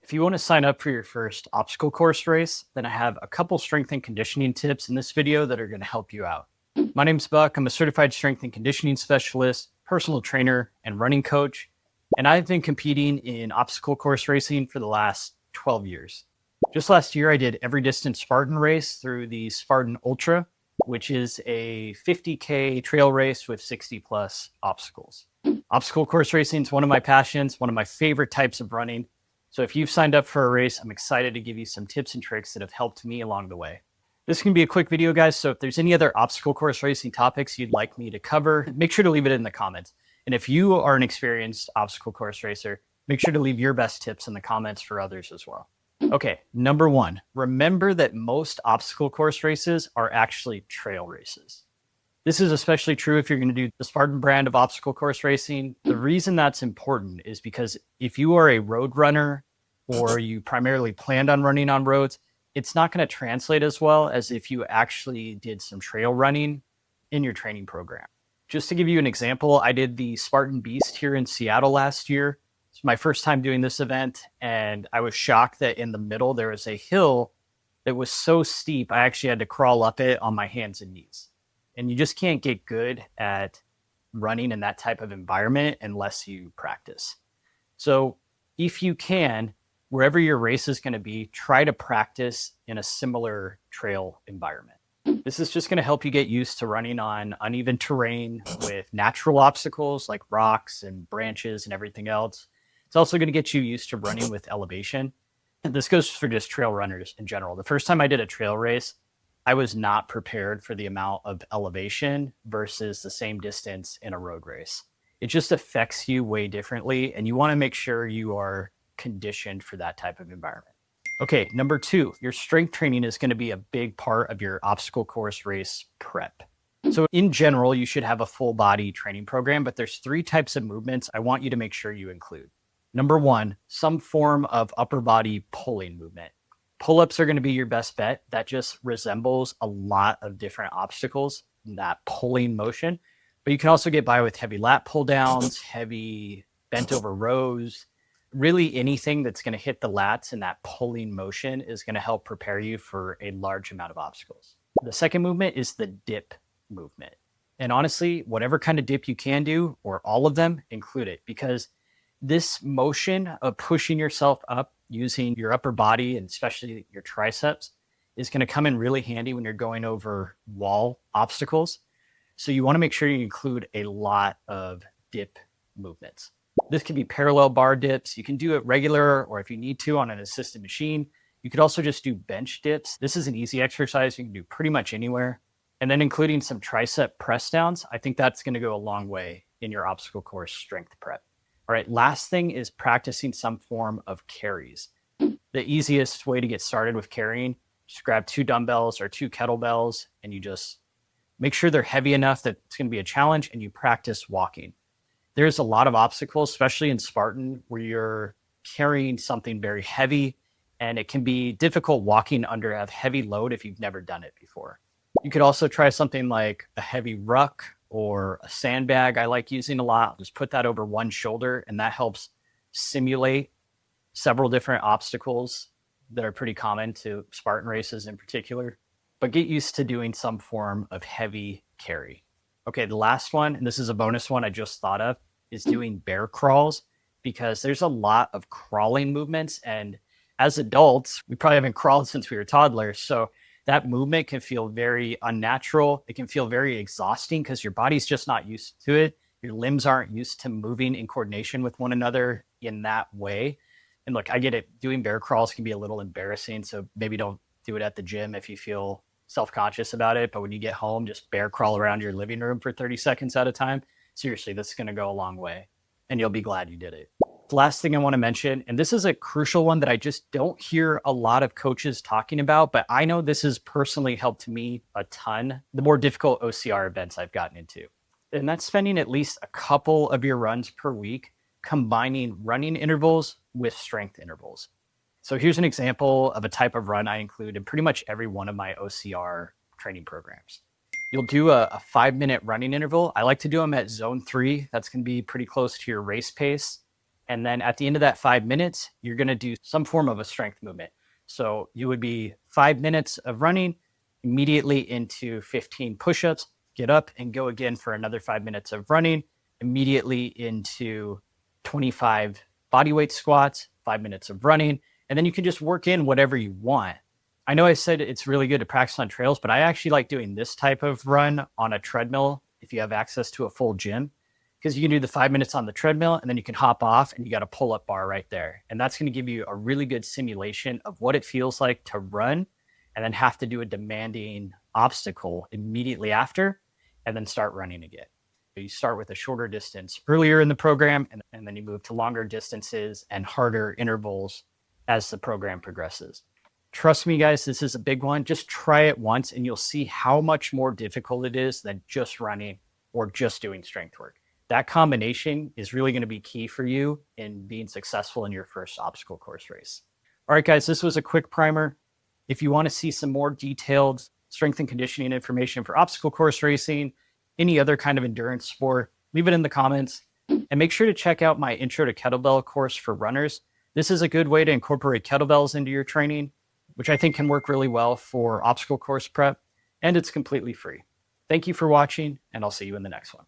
If you want to sign up for your first obstacle course race, then I have a couple strength and conditioning tips in this video that are going to help you out. My name's Buck. I'm a certified strength and conditioning specialist, personal trainer, and running coach. And I've been competing in obstacle course racing for the last 12 years. Just last year, I did every distance Spartan race through the Spartan Ultra, which is a 50K trail race with 60 plus obstacles. Obstacle course racing is one of my passions, one of my favorite types of running. So if you've signed up for a race, I'm excited to give you some tips and tricks that have helped me along the way. This can be a quick video, guys, so if there's any other obstacle course racing topics you'd like me to cover, make sure to leave it in the comments. And if you are an experienced obstacle course racer, make sure to leave your best tips in the comments for others as well. Okay, number one, remember that most obstacle course races are actually trail races. This is especially true if you're going to do the Spartan brand of obstacle course racing. The reason that's important is because if you are a road runner or you primarily planned on running on roads, it's not going to translate as well as if you actually did some trail running in your training program. Just to give you an example, I did the Spartan Beast here in Seattle last year. It's my first time doing this event, and I was shocked that in the middle there was a hill that was so steep I actually had to crawl up it on my hands and knees. And you just can't get good at running in that type of environment unless you practice. So if you can, wherever your race is going to be, try to practice in a similar trail environment. This is just going to help you get used to running on uneven terrain with natural obstacles like rocks and branches and everything else. It's also going to get you used to running with elevation. And this goes for just trail runners in general. The first time I did a trail race, I was not prepared for the amount of elevation versus the same distance in a road race. It just affects you way differently, and you want to make sure you are conditioned for that type of environment. Okay, number two, your strength training is going to be a big part of your obstacle course race prep. So in general, you should have a full body training program, but there's three types of movements I want you to make sure you include. Number one, some form of upper body pulling movement. Pull-ups are going to be your best bet. That just resembles a lot of different obstacles in that pulling motion. But you can also get by with heavy lat pull downs, heavy bent over rows. Really anything that's going to hit the lats in that pulling motion is going to help prepare you for a large amount of obstacles. The second movement is the dip movement. And honestly, whatever kind of dip you can do, or all of them, include it, because this motion of pushing yourself up using your upper body and especially your triceps is going to come in really handy when you're going over wall obstacles. So you want to make sure you include a lot of dip movements. This can be parallel bar dips. You can do it regular, or if you need to on an assisted machine. You could also just do bench dips. This is an easy exercise you can do pretty much anywhere. And then including some tricep press downs, I think that's going to go a long way in your obstacle course strength prep. All right, last thing is practicing some form of carries. The easiest way to get started with carrying, just grab 2 dumbbells or 2 kettlebells, and you just make sure they're heavy enough that it's going to be a challenge, and you practice walking. There's a lot of obstacles, especially in Spartan, where you're carrying something very heavy, and it can be difficult walking under a heavy load if you've never done it before. You could also try something like a heavy ruck or a sandbag I like using a lot. Just put that over one shoulder, and that helps simulate several different obstacles that are pretty common to Spartan races in particular. But get used to doing some form of heavy carry. Okay, the last one, and this is a bonus one I just thought of, is doing bear crawls, because there's a lot of crawling movements, and as adults, we probably haven't crawled since we were toddlers, so that movement can feel very unnatural. It can feel very exhausting because your body's just not used to it. Your limbs aren't used to moving in coordination with one another in that way. And look, I get it. Doing bear crawls can be a little embarrassing. So maybe don't do it at the gym if you feel self-conscious about it. But when you get home, just bear crawl around your living room for 30 seconds at a time. Seriously, this is going to go a long way, and you'll be glad you did it. The last thing I want to mention, and this is a crucial one that I just don't hear a lot of coaches talking about, but I know this has personally helped me a ton, the more difficult OCR events I've gotten into. And that's spending at least a couple of your runs per week combining running intervals with strength intervals. So here's an example of a type of run I include in pretty much every one of my OCR training programs. You'll do a 5-minute running interval. I like to do them at zone 3. That's going to be pretty close to your race pace. And then at the end of that 5 minutes, you're going to do some form of a strength movement. So you would be 5 minutes of running, immediately into 15 push-ups, get up and go again for another 5 minutes of running, immediately into 25 bodyweight squats, 5 minutes of running, and then you can just work in whatever you want. I know I said it's really good to practice on trails, but I actually like doing this type of run on a treadmill if you have access to a full gym, because you can do the 5 minutes on the treadmill and then you can hop off and you got a pull-up bar right there. And that's going to give you a really good simulation of what it feels like to run and then have to do a demanding obstacle immediately after and then start running again. You start with a shorter distance earlier in the program, and then you move to longer distances and harder intervals as the program progresses. Trust me, guys, this is a big one. Just try it once and you'll see how much more difficult it is than just running or just doing strength work. That combination is really going to be key for you in being successful in your first obstacle course race. All right, guys, this was a quick primer. If you want to see some more detailed strength and conditioning information for obstacle course racing, any other kind of endurance sport, leave it in the comments. And make sure to check out my Intro to Kettlebell course for runners. This is a good way to incorporate kettlebells into your training, which I think can work really well for obstacle course prep, and it's completely free. Thank you for watching, and I'll see you in the next one.